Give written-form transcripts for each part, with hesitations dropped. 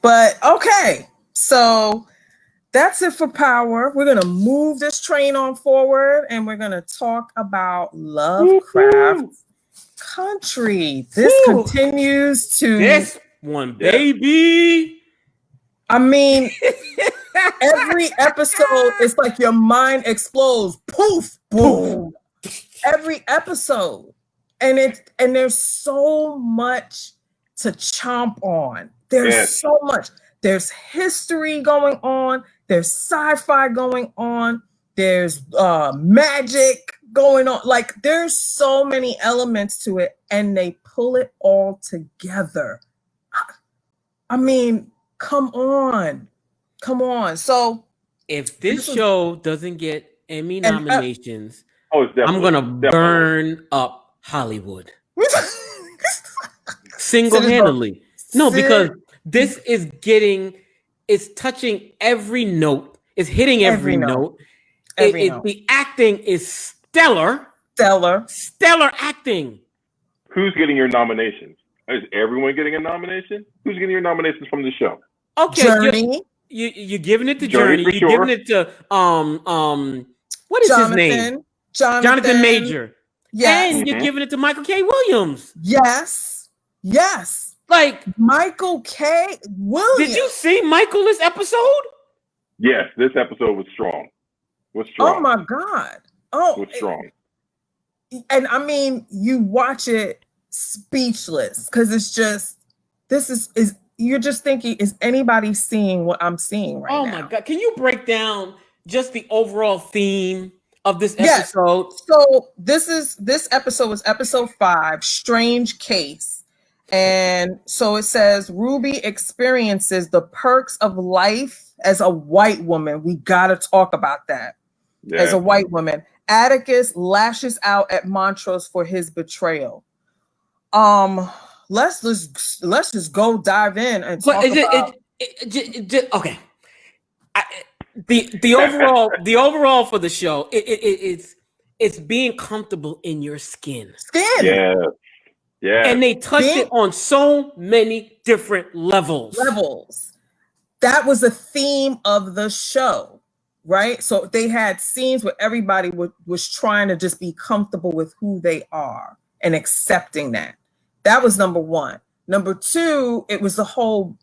But okay, so that's it for Power. We're gonna move this train on forward, and we're gonna talk about Lovecraft Woo-hoo. Country. This Woo! continues to. This one, Yeah. baby. I mean, every episode, it's like your mind explodes. Poof, boom. Every episode, and there's so much to chomp on. There's so much. There's history going on. There's sci-fi going on. There's magic going on. Like there's so many elements to it, and they pull it all together. I mean, come on. So if this show doesn't get Emmy nominations, it's I'm gonna burn up Hollywood single-handedly. No, because this is it's touching every note. It's hitting every note. The acting is stellar. Stellar acting. Who's getting your nominations? Is everyone getting a nomination? Who's getting your nominations from the show? Okay, Journey. You're giving it to Journey. You're giving it to what is his name? Jonathan Major. Yes. And you're giving it to Michael K. Williams. Yes. Like Michael K. Williams. Did you see Michael this episode? Yes, this episode was strong. Oh my God. Was strong. And I mean, you watch it speechless because it's just you're just thinking, is anybody seeing what I'm seeing right now? Oh my God. Can you break down just the overall theme of this episode? Yes. So this episode was episode 5, Strange Case. And so it says Ruby experiences the perks of life as a white woman. We got to talk about that. Yeah. As a white woman, Atticus lashes out at Montrose for his betrayal. Let's just go dive in and talk about. Okay. The overall for the show, it's being comfortable in your skin. Yeah. And they touched it on so many different levels. That was the theme of the show, right? So they had scenes where everybody was trying to just be comfortable with who they are and accepting that. That was number 1. Number 2, it was the whole,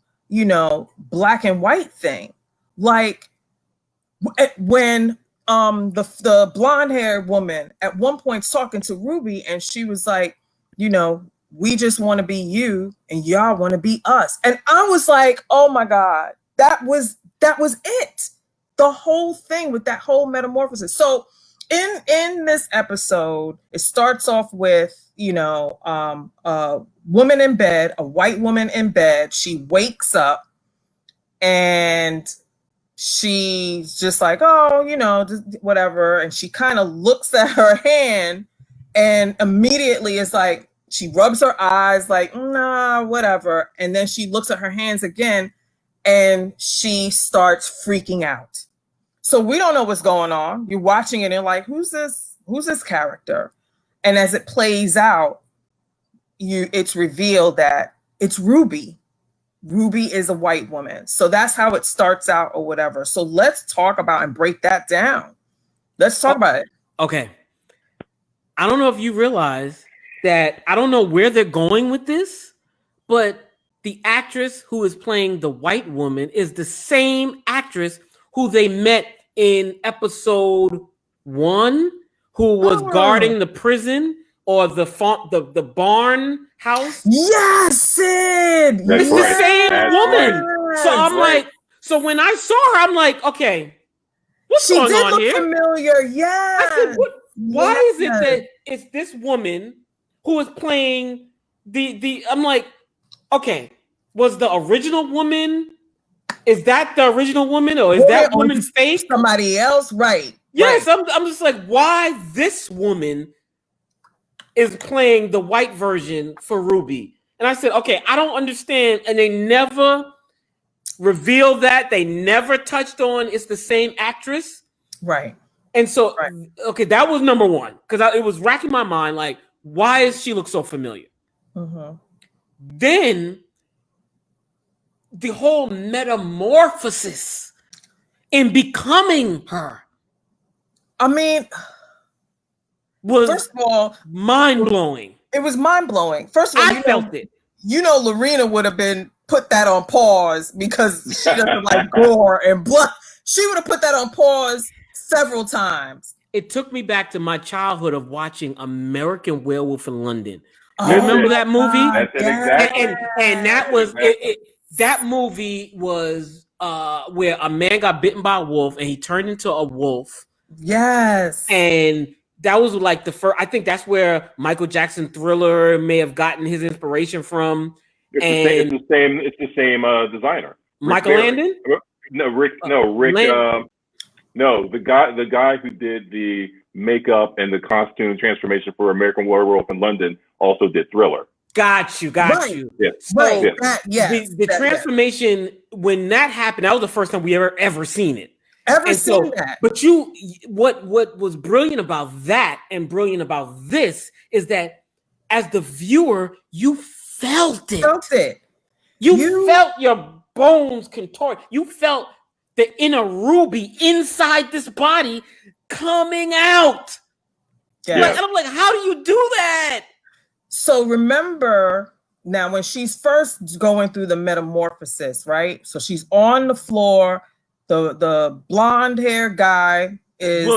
black and white thing. Like when the blonde-haired woman at one point talking to Ruby, and she was like, we just want to be you and y'all want to be us. And I was like, oh my God, that was it. The whole thing with that whole metamorphosis. So in this episode, it starts off with, a woman in bed, a white woman in bed. She wakes up and she's just like, just whatever. And she kind of looks at her hand and immediately it's like, she rubs her eyes like, nah, whatever. And then she looks at her hands again and she starts freaking out. So we don't know what's going on. You're watching it and you're like, who's this character? And as it plays out, it's revealed that it's Ruby. Ruby is a white woman. So that's how it starts out or whatever. So let's talk about and break that down. Let's talk about it. Okay. I don't know if you realize that, I don't know where they're going with this, but the actress who is playing the white woman is the same actress who they met in episode 1, who was guarding the prison or the barn house. Yes, Sid. It's the same woman. So I'm like, so when I saw her, I'm like, okay, what's going on here? Familiar, yeah. I said, why is it that it's this woman who is playing the? I'm like, okay, was the original woman? Is that the original woman, or is that woman fake? Somebody else, right? Yes, right. I'm just like, why this woman is playing the white version for Ruby? And I said, okay, I don't understand. And they never revealed that. They never touched on it's the same actress, right? And so, okay, that was number 1 because it was racking my mind. Like, why does she look so familiar? Mm-hmm. Then the whole metamorphosis in becoming her I mean, was first of all, mind-blowing. it was mind-blowing. First of all, I felt it. You know, Lorena would have been put that on pause because she doesn't like gore and blood. She would have put that on pause several times. It took me back to my childhood of watching American Werewolf in London. Oh, You remember that movie? That's it, exactly. And that was that movie was where a man got bitten by a wolf and he turned into a wolf. Yes. And that was like the first. I think that's where Michael Jackson Thriller may have gotten his inspiration from. It's the same designer. Michael Landon? Rick. No, the guy who did the makeup and the costume transformation for American Werewolf in London also did Thriller. Got you. Yeah. So Right. The transformation, when that happened, that was the first time we ever seen it. Seen that. But what was brilliant about that and brilliant about this is that as the viewer, you felt it. You felt your bones contort. You felt the inner Ruby inside this body coming out. Yeah. Like, and I'm like, how do you do that? So remember now when she's first going through the metamorphosis, right? So she's on the floor. The blonde hair guy is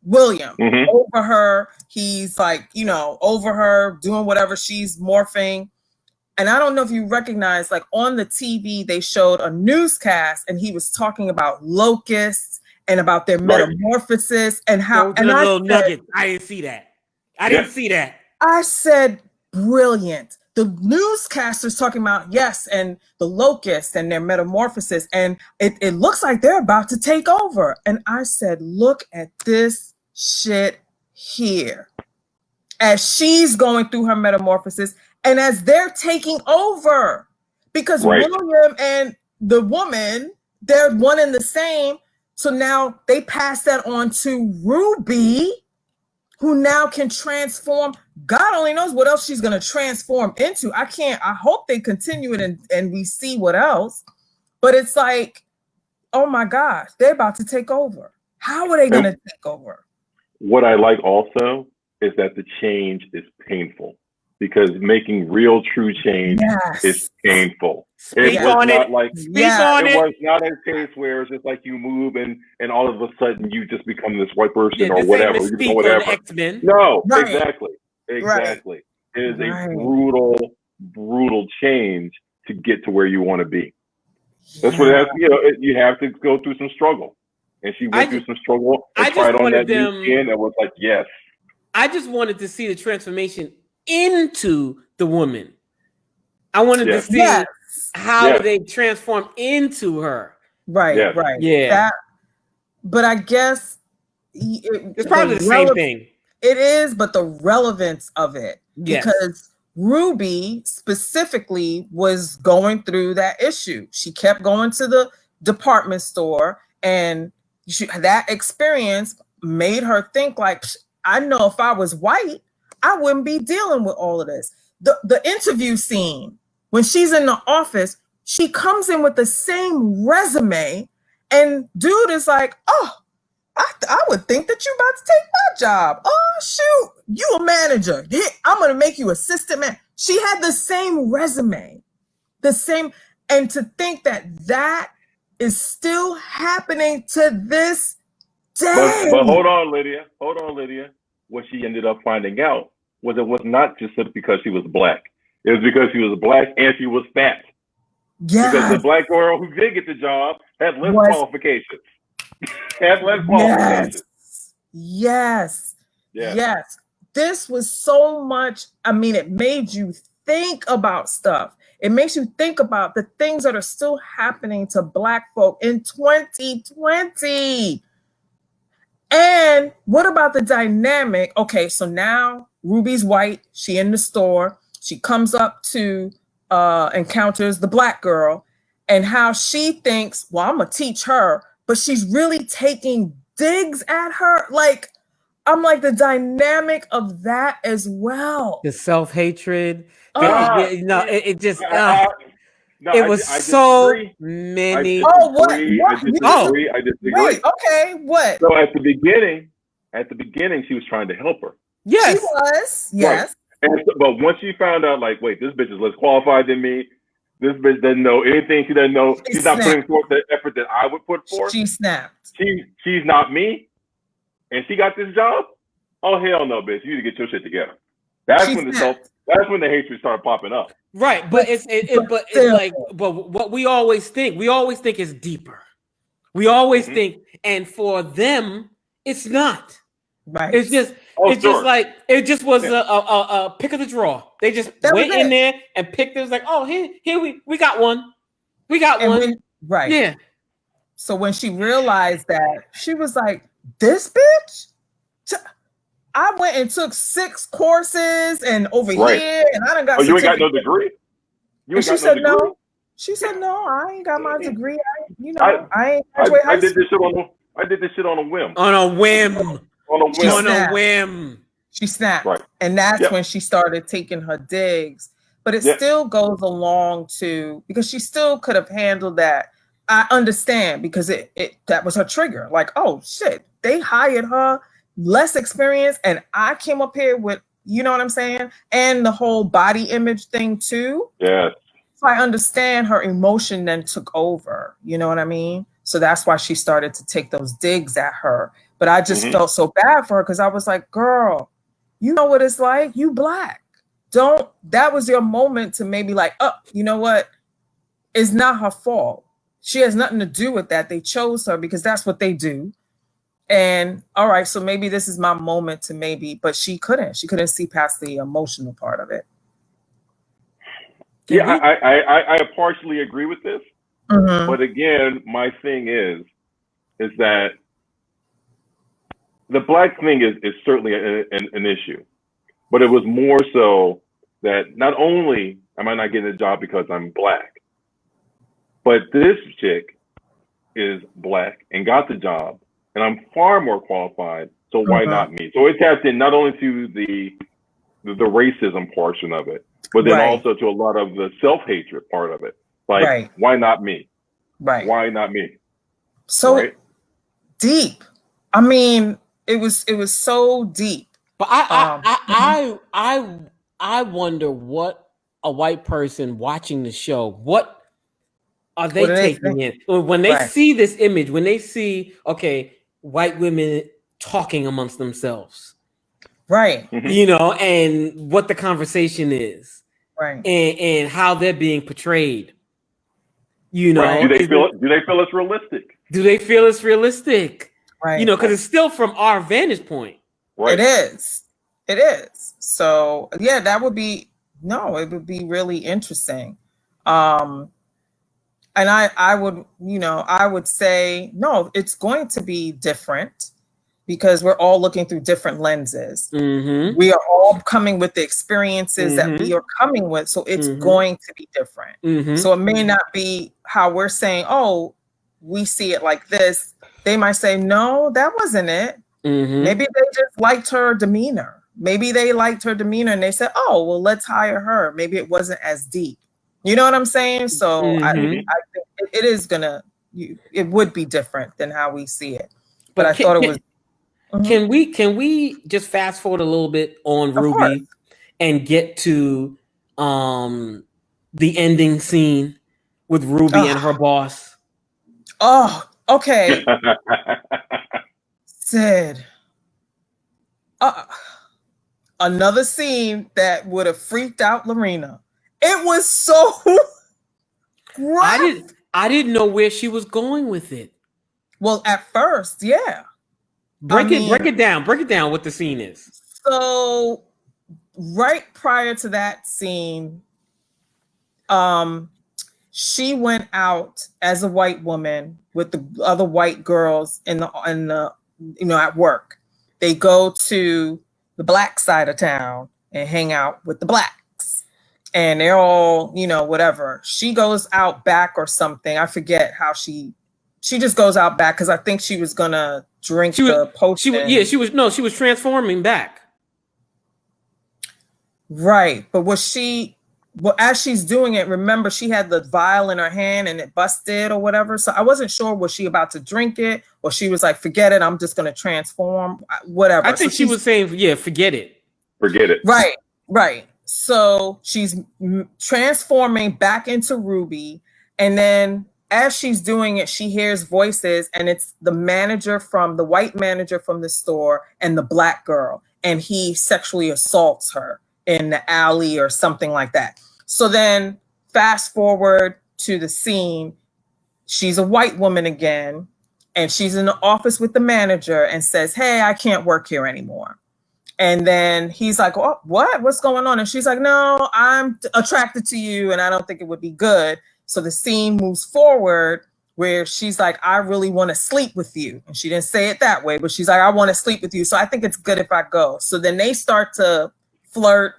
William over her. He's like, over her doing whatever she's morphing. And I don't know if you recognize, like on the TV, they showed a newscast and he was talking about locusts and about their metamorphosis and how. And little nuggets. I didn't see that. I said, brilliant. The newscaster's talking about, yes, and the locusts and their metamorphosis. And it looks like they're about to take over. And I said, look at this shit here. As she's going through her metamorphosis and as they're taking over. Because William and the woman, they're one and the same. So now they pass that on to Ruby, who now can transform. God only knows what else she's going to transform into. I hope they continue it and we see what else. But it's like, oh my gosh, they're about to take over. How are they going to take over? What I like also is that the change is painful because making real true change is painful. It was not a case where it's just like you move and all of a sudden you just become this white person or whatever. X-Men. No, exactly. Right. It is a brutal change to get to where you want to be. That's what it has. You have to go through some struggle, and she went through some struggle. And tried on that new skin, and was like, yes. I just wanted to see the transformation into the woman. I wanted to see how they transform into her. Right. Yeah. But I guess it's probably the same thing. It is, but the relevance of it, because Ruby specifically was going through that issue. She kept going to the department store, and that experience made her think like, I know if I was white, I wouldn't be dealing with all of this. The interview scene, when she's in the office, she comes in with the same resume, and dude is like, oh, I would think that you're about to take my job. Oh, shoot, you a manager. I'm going to make you assistant man. She had the same resume, and to think that is still happening to this day. But hold on, Lydia. What she ended up finding out was it was not just because she was black. It was because she was black and she was fat. Yeah. Because the black girl who did get the job had less qualifications. Yes. This was so much. I mean, it made you think about stuff. It makes you think about the things that are still happening to Black folk in 2020. And what about the dynamic? Okay, so now Ruby's white. She in the store. She comes up to encounters the Black girl, and how she thinks, well, I'm gonna teach her, but she's really taking digs at her. Like, I'm like, the dynamic of that as well. The self-hatred. No, it was I so disagree. many. Oh, what? I disagree. I disagree. Wait, okay, what? So at the beginning, she was trying to help her. Yes. She was. Yes. Right. And so, but once she found out, like, wait, this bitch is less qualified than me. This bitch doesn't know anything. She doesn't know. She's not putting forth the effort that I would put forth. She snapped. She's not me, and she got this job. Oh hell no, bitch! You need to get your shit together. That's when the hatred started popping up. Right, but it's like what we always think is deeper. We always think, and for them, it's not. Right. It's just just like it just was a pick of the draw. They just went in there and picked it. It was like, oh, here we got one. We got one. Right. Yeah. So when she realized that, she was like, this bitch? I went and took 6 courses and over here, and I done got. Oh, you ain't got no degree? You ain't got no degree? No. She said, no, I ain't got my degree. I ain't graduate high school. I did this shit on a whim. On a whim. She snapped. Right. And that's when she started taking her digs. But it still goes along to, because she still could have handled that. I understand, because that was her trigger. Like, oh shit, they hired her, less experience, and I came up here with, you know what I'm saying? And the whole body image thing too. Yeah. So I understand her emotion then took over. You know what I mean? So that's why she started to take those digs at her. But I just felt so bad for her, because I was like, girl, you know what it's like? You Black. That was your moment to maybe like, oh, you know what? It's not her fault. She has nothing to do with that. They chose her because that's what they do. And all right, so maybe this is my moment to but she couldn't see past the emotional part of it. Yeah, I partially agree with this. But again, my thing is that the Black thing is certainly an issue, but it was more so that not only am I not getting a job because I'm Black, but this chick is Black and got the job, and I'm far more qualified. So why not me? So it tapped in not only to the racism portion of it, but then also to a lot of the self-hatred part of it. Like, why not me? Right. Why not me? So deep. I mean, it was so deep. But I wonder what a white person watching the show, what are they taking in when they see this image, when they see, okay, white women talking amongst themselves, right? You know, and what the conversation is, right? And how they're being portrayed. You know, do they feel it's realistic? Do they feel it's realistic? Right. You know, because it's still from our vantage point. Right. It is. So yeah, it would be really interesting. And I would say, no, it's going to be different, because we're all looking through different lenses. We are all coming with the experiences that we are coming with. So it's going to be different. So it may not be how we're saying, oh, we see it like this. They might say, no, that wasn't it. Maybe they just liked her demeanor. Maybe they liked her demeanor and they said, oh, well, let's hire her. Maybe it wasn't as deep. You know what I'm saying? So I think it is it would be different than how we see it. But I thought it was. Can we just fast forward a little bit on Ruby and get to the ending scene with Ruby and her boss? Oh, okay. Sid. Another scene that would have freaked out Lorena. It was so rough. I didn't know where she was going with it. Well, at first, yeah. Break it down. Break it down what the scene is. So right prior to that scene, she went out as a white woman with the other white girls in the at work. They go to the Black side of town and hang out with the Blacks. And they're all, whatever. She goes out back or something. I forget how she just goes out back, because I think she was gonna drink the potion. She was transforming back. Right. But was she well, as she's doing it, remember she had the vial in her hand and it busted or whatever. So I wasn't sure, was she about to drink it or she was like, forget it, I'm just going to transform, whatever. I think she was saying, yeah, forget it. Forget it. Right. So she's transforming back into Ruby. And then as she's doing it, she hears voices, and it's the white manager from the store and the black girl. And he sexually assaults her in the alley or something like that. So then fast forward to the scene, she's a white woman again, and she's in the office with the manager and says, hey, I can't work here anymore. And then he's like, oh, what? What's going on? And she's like, no, I'm attracted to you and I don't think it would be good. So the scene moves forward where she's like, I really want to sleep with you. And she didn't say it that way, but she's like, I want to sleep with you. So I think it's good if I go. So then they start to flirt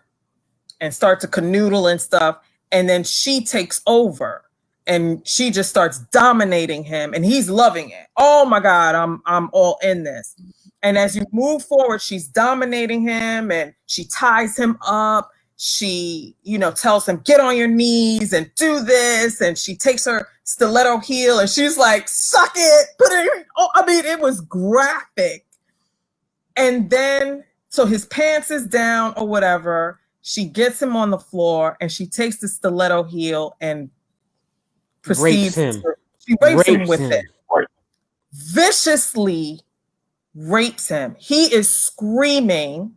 and start to canoodle and stuff. And then she takes over and she just starts dominating him and he's loving it. Oh my God, I'm all in this. And as you move forward, she's dominating him and she ties him up. She, tells him, get on your knees and do this. And she takes her stiletto heel and she's like, suck it, put it. Oh, I mean, it was graphic. And then, so his pants is down or whatever. She gets him on the floor and she takes the stiletto heel and proceeds she rapes him with it. Viciously rapes him. He is screaming.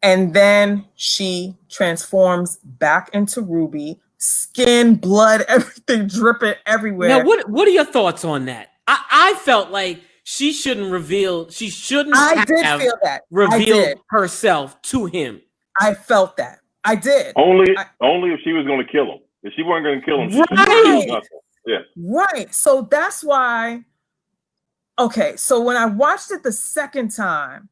And then she transforms back into Ruby, skin, blood, everything dripping everywhere. Now, what are your thoughts on that? I felt like she shouldn't reveal. She shouldn't have revealed herself to him. I felt that. I did. Only if she was going to kill him. If she wasn't going to kill him, she shouldn't have nothing. Yeah. Right. So that's why. Okay. So when I watched it the second time,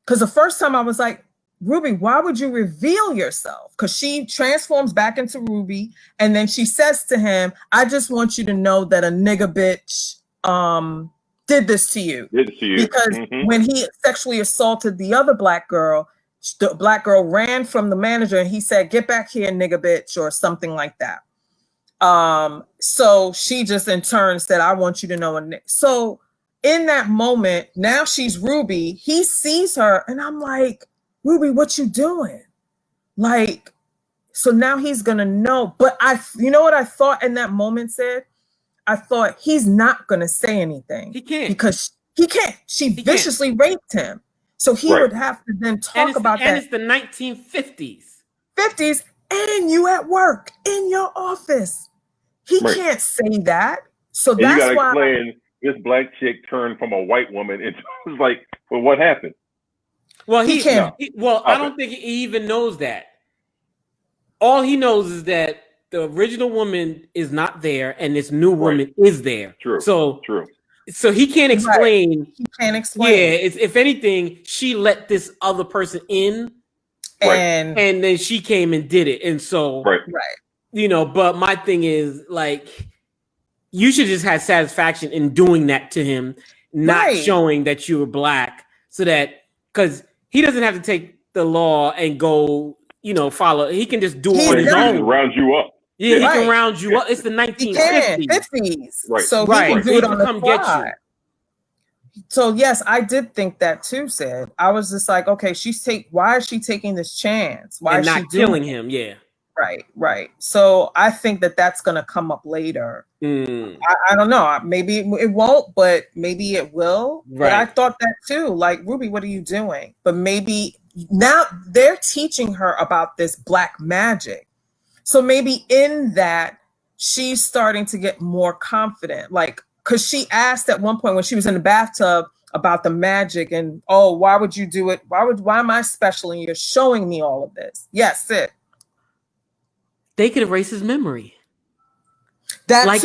because the first time I was like, Ruby, why would you reveal yourself? Because she transforms back into Ruby, and then she says to him, I just want you to know that a nigga bitch did this to you. Because when he sexually assaulted the other black girl, the black girl ran from the manager and he said, get back here, nigga bitch, or something like that. So she just in turn said, I want you to know. So in that moment, now she's Ruby. He sees her and I'm like, Ruby, what you doing? Like, so now he's gonna know. But you know what I thought in that moment, Sid? I thought he's not gonna say anything. He can't. Because he can't. She viciously raped him. So he would have to then talk about that. And it's the 1950s. 50s, and you at work, in your office. He can't say that. So and that's you why. Explain this black chick turned from a white woman. It was like, well, what happened? Well, he can't. I don't think he even knows that. All he knows is that the original woman is not there, and this new woman is there. True. So he can't explain. Right. He can't explain. Yeah. If anything, she let this other person in, and then she came and did it, and so But my thing is, like, you should just have satisfaction in doing that to him, not showing that you were black, so that because he doesn't have to take the law and go, follow. He can just do it on his own. Round you up. Yeah, he can round you up. It's the 1950s. Right. So he can do it on the fly. So yes, I did think that too, Sid. I was just like, okay, why is she taking this chance? Why is she not killing him? Yeah. Right. So I think that that's going to come up later. I don't know. Maybe it won't, but maybe it will. Right. But I thought that too. Like, Ruby, what are you doing? But maybe now they're teaching her about this black magic. So maybe in that, she's starting to get more confident. Like, because she asked at one point when she was in the bathtub about the magic and, oh, why would you do it? Why am I special and you're showing me all of this? Yes, Sid. They could erase his memory. That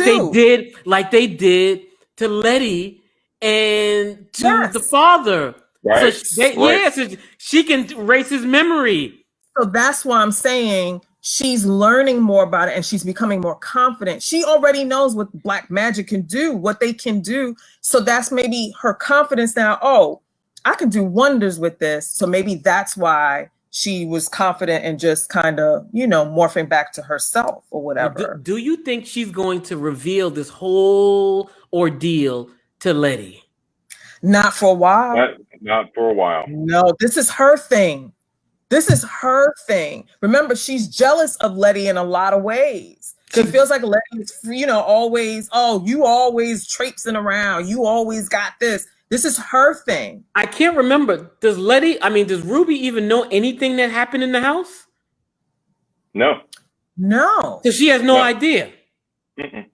they did to Letty and to the father. Right. So she can erase his memory. So that's why I'm saying she's learning more about it and she's becoming more confident. She already knows what black magic can do, what they can do. So that's maybe her confidence now. Oh, I can do wonders with this. So maybe that's why she was confident and just kind of, morphing back to herself or whatever. Do you think she's going to reveal this whole ordeal to Letty? Not for a while. Not for a while. No, this is her thing. This is her thing. Remember, she's jealous of Letty in a lot of ways. She feels like Letty is, always, you always traipsing around. You always got this. This is her thing. I can't remember. Does Ruby even know anything that happened in the house? No. So she has no idea. Mm-mm.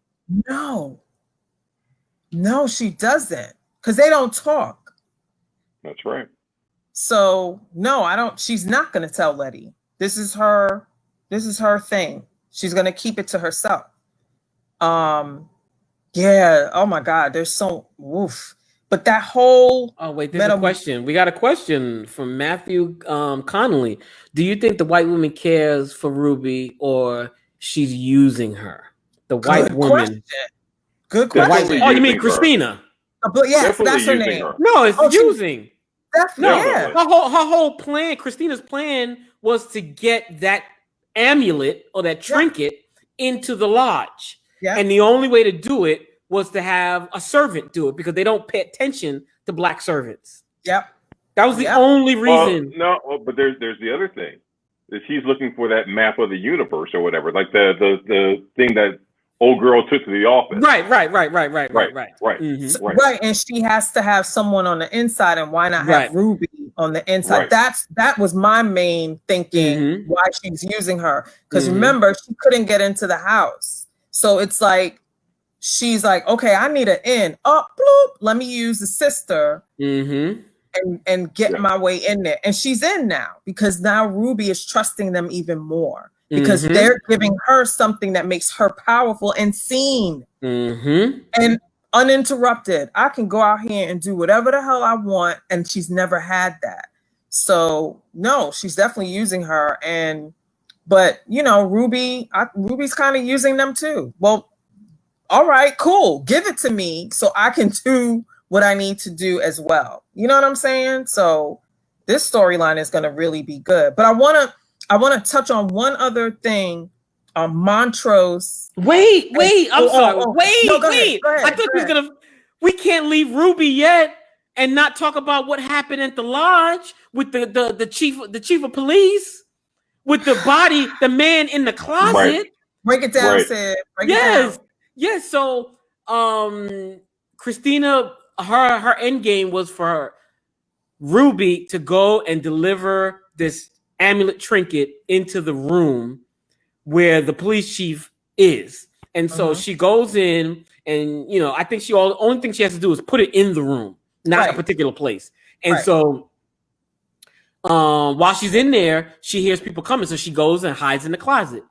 No, she doesn't. Because they don't talk. That's right. So no, she's not going to tell Letty. This is her thing. She's going to keep it to herself. Yeah. Oh my God. There's so woof. But that whole there's a question. We got a question from Matthew Connolly. Do you think the white woman cares for Ruby or she's using her? The white woman. Good question. You mean Christina? But yes, that's her name. Her. No, it's using. Yeah. Her whole plan, Christina's plan was to get that amulet or that trinket into the lodge. Yeah. And the only way to do it was to have a servant do it because they don't pay attention to black servants. Yep. That was the only reason. But there's the other thing. Is she's looking for that map of the universe or whatever, like the thing that old girl took to the office. Right. Mm-hmm. Right. And she has to have someone on the inside, and why not have Ruby on the inside? Right. That was my main thinking why she's using her. Because remember, she couldn't get into the house. So it's like she's like, okay, I need an in. Oh, bloop, let me use the sister and get my way in there. And she's in now because now Ruby is trusting them even more. Because they're giving her something that makes her powerful and seen and uninterrupted. I can go out here and do whatever the hell I want, and she's never had that. So no, she's definitely using her. But Ruby's kind of using them too. Well, all right, cool. Give it to me so I can do what I need to do as well. You know what I'm saying? So this storyline is going to really be good. But I want to touch on one other thing. Montrose. Wait. I'm sorry. Wait. Go ahead. I thought he was gonna. We can't leave Ruby yet and not talk about what happened at the lodge with the chief of police with the body, the man in the closet. Right. Break it down, Sid. Yes. So, Christina, her end game was for Ruby to go and deliver this amulet trinket into the room where the police chief is. And so she goes in and, I think the only thing she has to do is put it in the room, not a particular place. And so while she's in there, she hears people coming. So she goes and hides in the closet.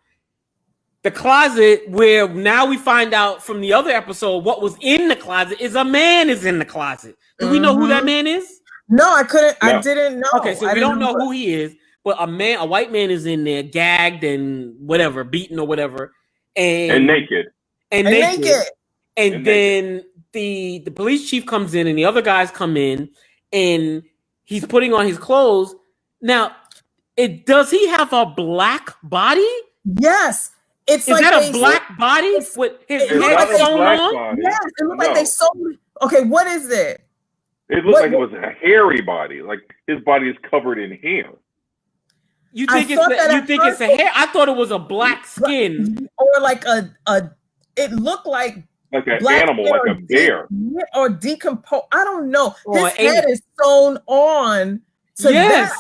The closet where now we find out from the other episode what was in the closet is a man is in the closet. Do we know who that man is? No, I couldn't. No. I didn't know. Okay, so we don't know who he is. But a white man is in there, gagged and whatever, beaten or whatever, and naked. And then the police chief comes in, and the other guys come in, and he's putting on his clothes. Now, does he have a black body? Yes, is like that a black body with his head sewn on? Yes, it looked like they sewn. Okay, what is it? It looked like it was a hairy body, like his body is covered in hair. You think it's a hair? I thought it was a black skin, or like it looked like an animal, like a bear, or decompose. I don't know. His head is sewn on to that.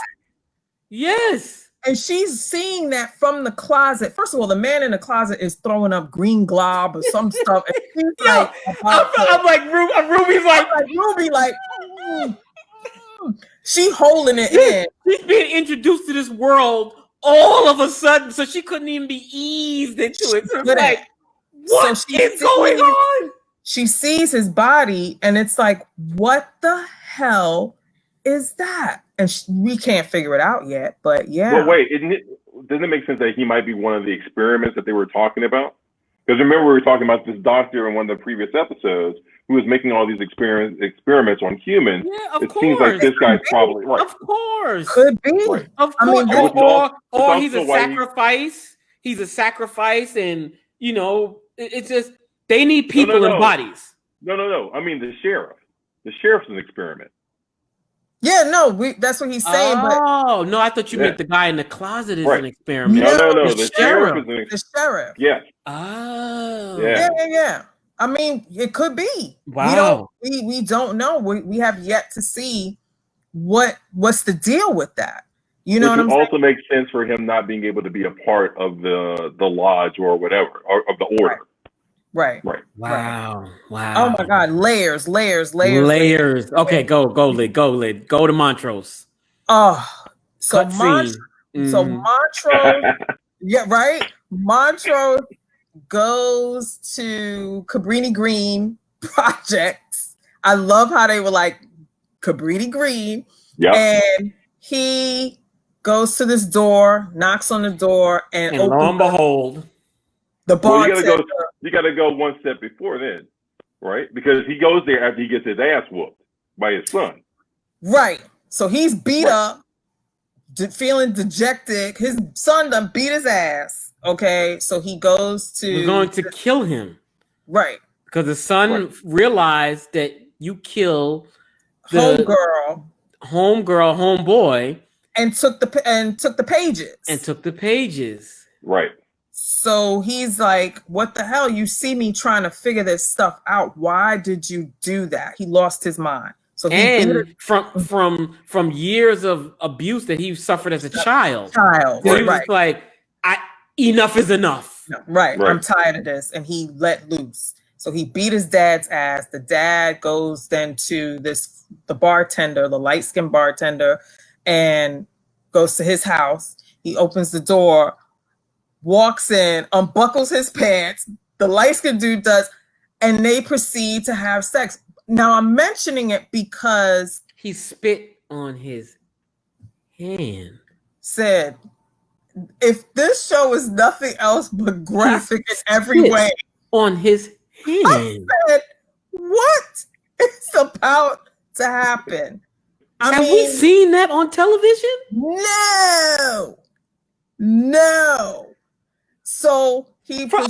Yes. And she's seeing that from the closet. First of all, the man in the closet is throwing up green glob or some stuff. And she's I'm like Ruby's like Ruby like. She holding it in. She's being introduced to this world all of a sudden, so she couldn't even be eased into it. So it's like, what is going on? She sees his body, and it's like, what the hell is that? And we can't figure it out yet, but yeah. Well, wait, doesn't it make sense that he might be one of the experiments that they were talking about? Because remember, we were talking about this doctor in one of the previous episodes who was making all these experiments on humans. Yeah, of it course. seems like this guy's probably right. Of course. Could be. Right. Of course. I mean, or he's a sacrifice. He's a sacrifice, and it's just they need people in bodies. No. I mean, the sheriff. The sheriff's an experiment. Yeah, no, that's what he's saying. Oh, no, I thought you meant the guy in the closet is an experiment. No. The sheriff is the sheriff. Yes. Oh. Yeah. I mean, it could be. Wow. We don't know. We have yet to see what's the deal with that. You know what I'm saying? Also makes sense for him not being able to be a part of the lodge or whatever, or of the order. Right. Wow. Oh my God, layers. Okay, go Lid. Go to Montrose. Oh, so Montrose. yeah, right. Montrose goes to Cabrini Green Projects. I love how they were like Cabrini Green. Yeah. And he goes to this door, knocks on the door, and lo and behold, the bartender. You got to go one step before then, right? Because he goes there after he gets his ass whooped by his son. Right. So he's beat up, feeling dejected. His son done beat his ass. Okay. So he goes to. We're going to kill him. Right. Because the son realized that you kill the homeboy. And took the pages. Right. So he's like, what the hell? You see me trying to figure this stuff out. Why did you do that? He lost his mind. So from years of abuse that he suffered as a child. So he was like, enough is enough. Right. I'm tired of this. And he let loose. So he beat his dad's ass. The dad goes then to the bartender, the light-skinned bartender, and goes to his house. He opens the door, walks in, unbuckles his pants. The light-skinned dude does, and they proceed to have sex. Now, I'm mentioning it because he spit on his hand. Said, if this show is nothing else but graphic in every way, on his hand. I said, what is about to happen? Have we seen that on television? No. So he go.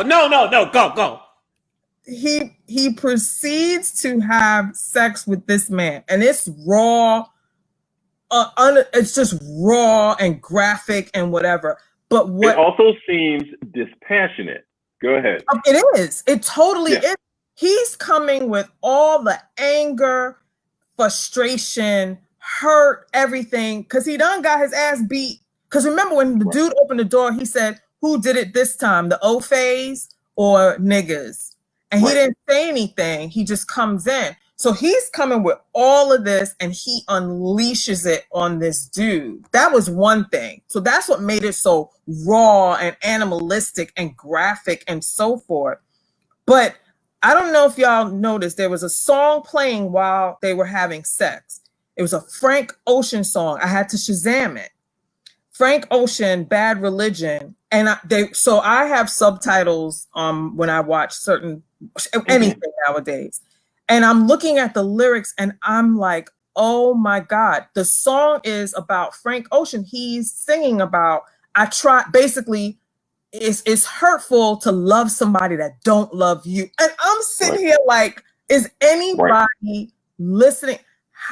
No, go. He proceeds to have sex with this man, and it's raw. It's just raw and graphic and whatever. But what it also seems dispassionate. Go ahead. It is. It totally is. He's coming with all the anger, frustration, hurt, everything, because he done got his ass beat. Because remember when the dude opened the door, he said, who did it this time? The O-phase or niggas? And he didn't say anything. He just comes in. So he's coming with all of this and he unleashes it on this dude. That was one thing. So that's what made it so raw and animalistic and graphic and so forth. But I don't know if y'all noticed, there was a song playing while they were having sex. It was a Frank Ocean song. I had to Shazam it. Frank Ocean, Bad Religion. And I have subtitles when I watch anything nowadays. And I'm looking at the lyrics and I'm like, oh my God. The song is about Frank Ocean. He's singing about, basically, it's hurtful to love somebody that don't love you. And I'm sitting here like, is anybody listening?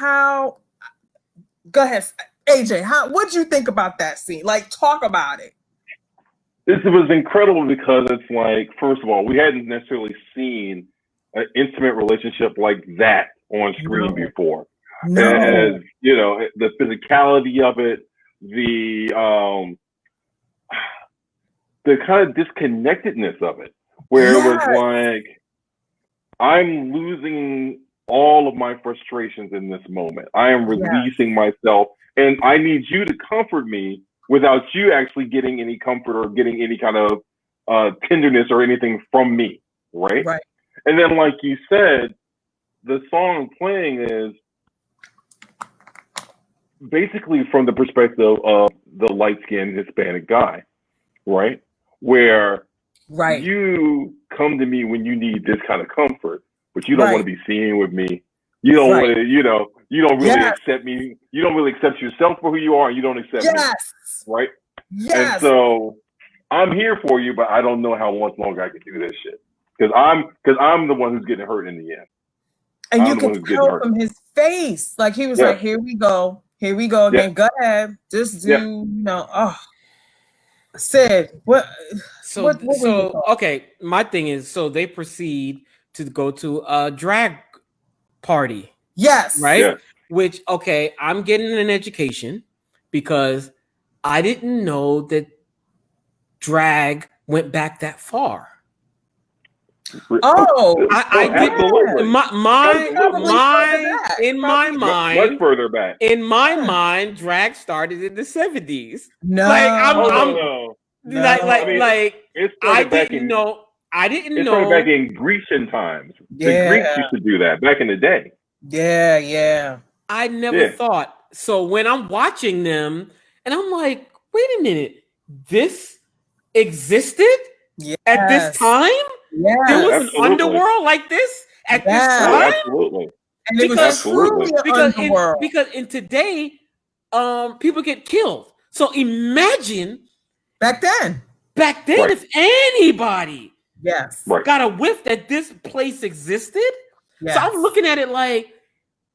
Go ahead, AJ, what'd you think about that scene? Like, talk about it. This was incredible because it's like, first of all, we hadn't necessarily seen an intimate relationship like that on screen before. As you know, the physicality of it, the kind of disconnectedness of it, where it was like, I'm losing all of my frustrations in this moment. I am releasing myself, and I need you to comfort me without you actually getting any comfort or getting any kind of tenderness or anything from me, right? And then, like you said, the song playing is basically from the perspective of the light-skinned Hispanic guy, right? where right. you come to me when you need this kind of comfort, but you don't want to be seen with me. You don't want to, you don't really accept me. You don't really accept yourself for who you are. And you don't accept me, right? Yes. And so I'm here for you, but I don't know how much longer I can do this shit because I'm the one who's getting hurt in the end. And you could tell from his face, like he was like, "Here we go again. Go ahead, just do, Sid, what?" So okay, my thing is, so they proceed to go to a drag party. Yes. Right? Yeah. Which, okay, I'm getting an education because I didn't know that drag went back that far. Oh, I didn't. In my mind, much further back. In my mind, drag started in the 70s. No, it started back in. I didn't know. It started back in Grecian times. Yeah. The Greeks used to do that back in the day. Yeah. I never thought. So when I'm watching them, and I'm like, wait a minute, this existed at this time? Yeah. There was an underworld like this at this time? Absolutely. And it was truly an underworld. Because in today, people get killed. So imagine back then, if anybody got a whiff that this place existed. Yes. So I'm looking at it like,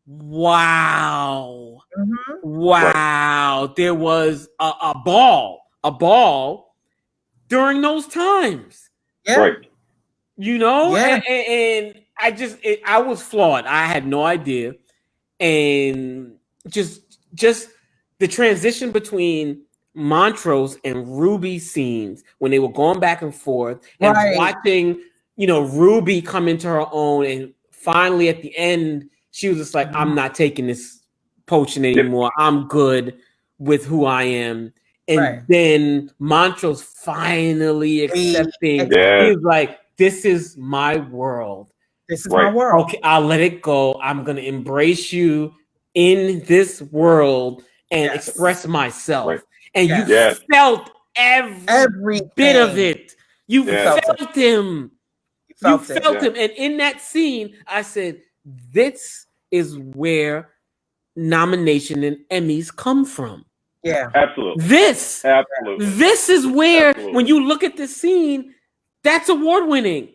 wow. Mm-hmm. Wow. Right. There was a ball during those times. Yeah. Right. And I was flawed. I had no idea. And just the transition between Montrose and Ruby scenes when they were going back and forth and watching, Ruby come into her own, and finally at the end, she was just like, I'm not taking this potion anymore. I'm good with who I am. And then Montrose finally accepting. He's like, this is my world. This is my world. Okay, I'll let it go. I'm going to embrace you in this world and express myself. Right. And you felt every bit of it. You felt him. You felt him. And in that scene, I said, this is where nomination and Emmys come from. Yeah. Absolutely. This is where, when you look at this scene, that's award winning.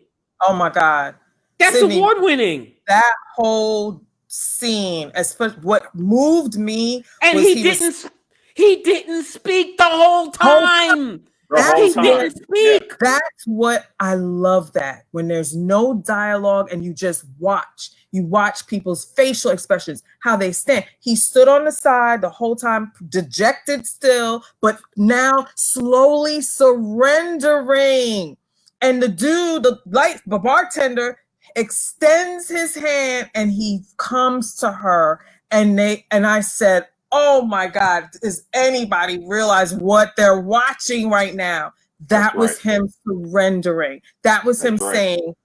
Oh my God. That's award winning. That whole scene, especially what moved me. And he didn't speak the whole time. He didn't speak. Yeah. That's what I love, that when there's no dialogue and you just watch. You watch people's facial expressions, how they stand. He stood on the side the whole time, dejected still, but now slowly surrendering. And the dude, the bartender, extends his hand and he comes to her. And I said, oh my God, does anybody realize what they're watching right now? That was him surrendering. That was him saying,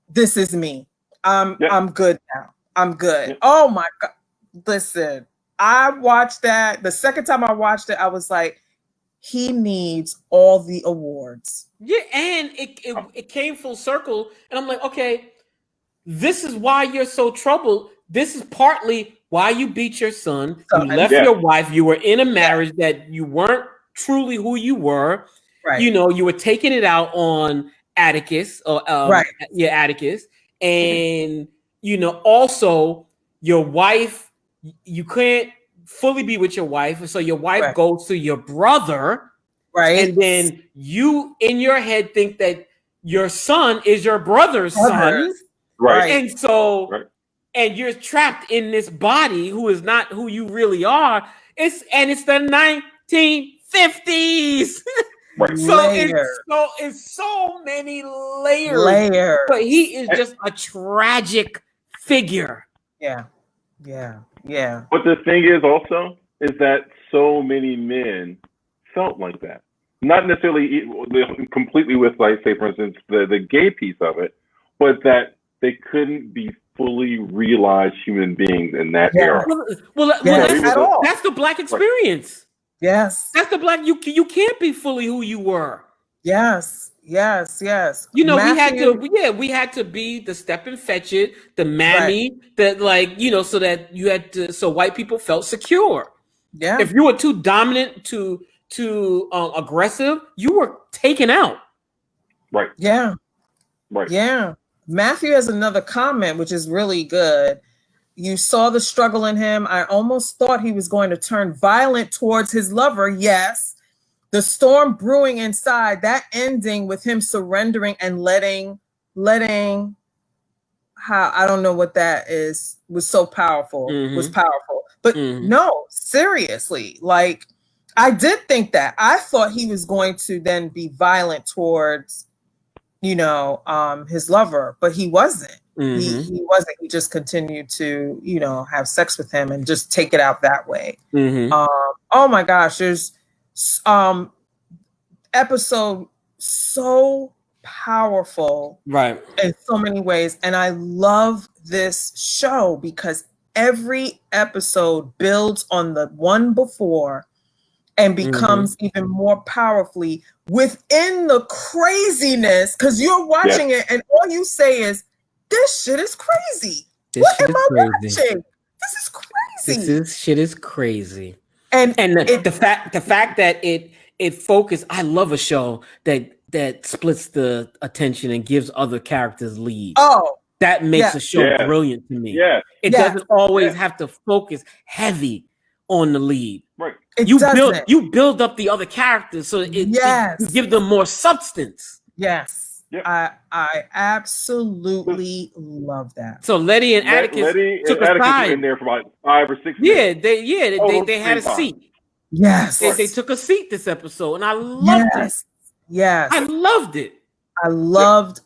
this is me. I'm good now. I'm good. Yep. Oh my God. Listen, I watched that. The second time I watched it, I was like, he needs all the awards. Yeah, and it came full circle. And I'm like, okay, this is why you're so troubled. This is partly why you beat your son. You left your wife. You were in a marriage that you weren't truly who you were. Right. You were taking it out on Atticus. Atticus. And, also your wife, you can't fully be with your wife. So your wife goes to your brother. Right. And then you in your head think that your son is your brother's son. Right. And so, and you're trapped in this body who is not who you really are. It's the 1950s. Right. So it's so many layers. But he is just a tragic figure. Yeah. But the thing is also is that so many men felt like that. Not necessarily completely with, like, say, for instance, the gay piece of it, but that they couldn't be fully realized human beings in that era. That's the Black experience. Yes. That's the Black. You can't be fully who you were. Yes. You know, Matthew, we had to be the step and fetch it, the mammy, that like, you know, so that you had to, so white people felt secure. Yeah. If you were too dominant, too aggressive, you were taken out. Right. Yeah. Right. Yeah. Matthew has another comment, which is really good. You saw the struggle in him. I almost thought he was going to turn violent towards his lover. Yes. The storm brewing inside, that ending with him surrendering and letting how, I don't know what that is, was so powerful, was powerful. But no, seriously, like, I did think that. I thought he was going to then be violent towards, you know, his lover, but he wasn't. He wasn't. He just continued to, you know, have sex with him and just take it out that way. Oh my gosh, there's episode so powerful, right, in so many ways, and I love this show because every episode builds on the one before and becomes even more powerfully within the craziness, because you're watching it and all you say is, this shit is crazy. What am I watching? This is crazy. This shit is crazy. And the fact that it focused, I love a show that splits the attention and gives other characters lead. Oh, that makes a show brilliant to me. Yeah. It doesn't always have to focus heavy on the lead. Right. You build up the other characters so you give them more substance. Yes. Yep. I absolutely love that. So Letty and Atticus took a side. Were in there for about 5 or 6 minutes. They had a seat. Yes. They took a seat this episode, and I loved it. Yes. I loved it. I loved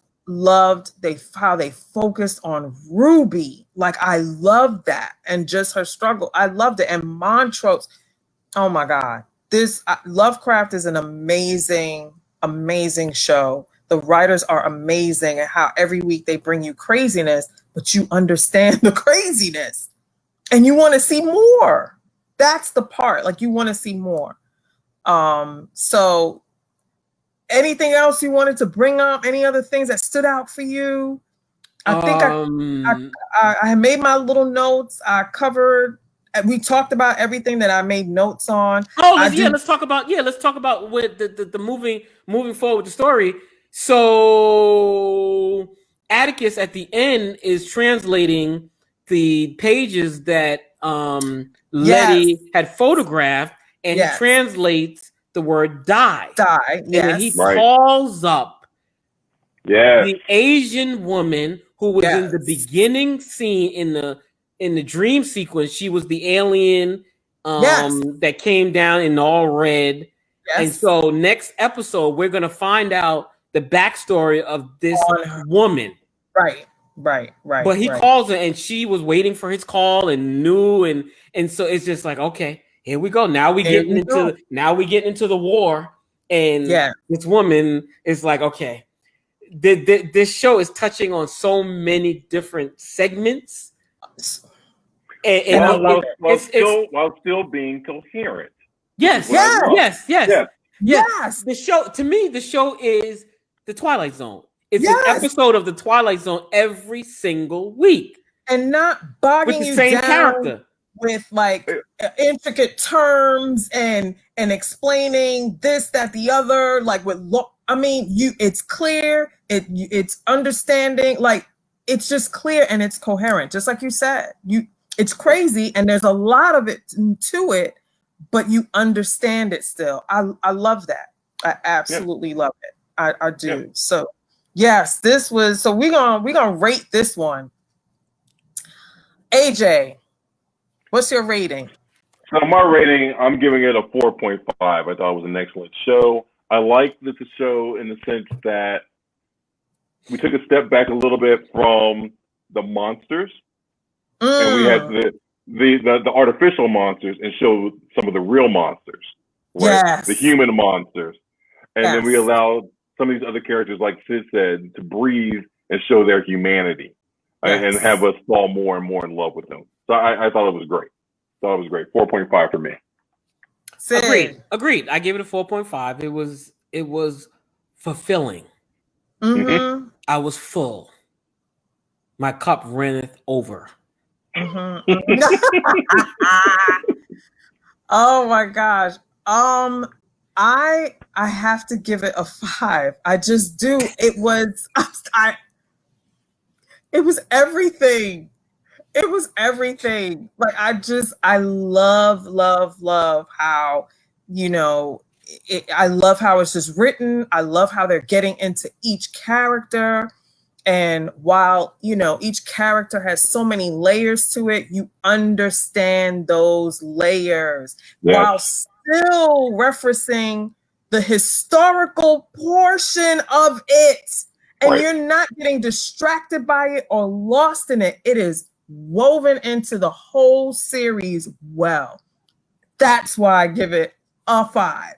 how they focused on Ruby. Like, I loved that, and just her struggle. I loved it. And Montrose, oh my God. This Lovecraft is an amazing, amazing show. The writers are amazing, and how every week they bring you craziness, but you understand the craziness and you want to see more. That's the part. Like, you want to see more. So anything else you wanted to bring up? Any other things that stood out for you? I think I made my little notes. I covered. We talked about everything that I made notes on. Let's talk about with the moving forward with the story. So Atticus at the end is translating the pages that Letty had photographed, and he translates the word die. And then he calls up the Asian woman who was in the beginning scene in the dream sequence. She was the alien that came down in all red. And so next episode, we're going to find out the backstory of this woman. Right. But he calls her, and she was waiting for his call and knew, and so it's just like, okay, here we go. Now we getting into the war, and this woman is like, okay, this show is touching on so many different segments, while still being coherent. Yes. The show, to me, the show is the Twilight Zone. It's an episode of the Twilight Zone every single week, and not bogging you down character with like intricate terms and explaining this, that, the other. Like it's clear. It's understanding. Like, it's just clear and it's coherent. Just like you said, it's crazy and there's a lot of it to it, but you understand it still. I love that. I absolutely love it. I do. Yeah. So yes, this was, so we're gonna rate this one. AJ, what's your rating? So my rating, I'm giving it a 4.5. I thought it was an excellent show. I liked the show in the sense that we took a step back a little bit from the monsters, and we had the artificial monsters and showed some of the real monsters, right? The human monsters, and then we allowed some of these other characters, like Sid said, to breathe and show their humanity, and have us fall more and more in love with them. So I thought it was great. 4.5 for me. Agreed. I gave it a 4.5. It was fulfilling. Mm-hmm. I was full. My cup runneth over. Mm-hmm. Oh my gosh. I have to give it a 5. I just do. It was it was everything. It was everything. Like I love how, you know, I love how it's just written. I love how they're getting into each character. And while, you know, each character has so many layers to it, you understand those layers while still referencing the historical portion of it. And you're not getting distracted by it or lost in it. It is woven into the whole series well. That's why I give it a 5.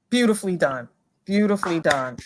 Beautifully done. Beautifully done.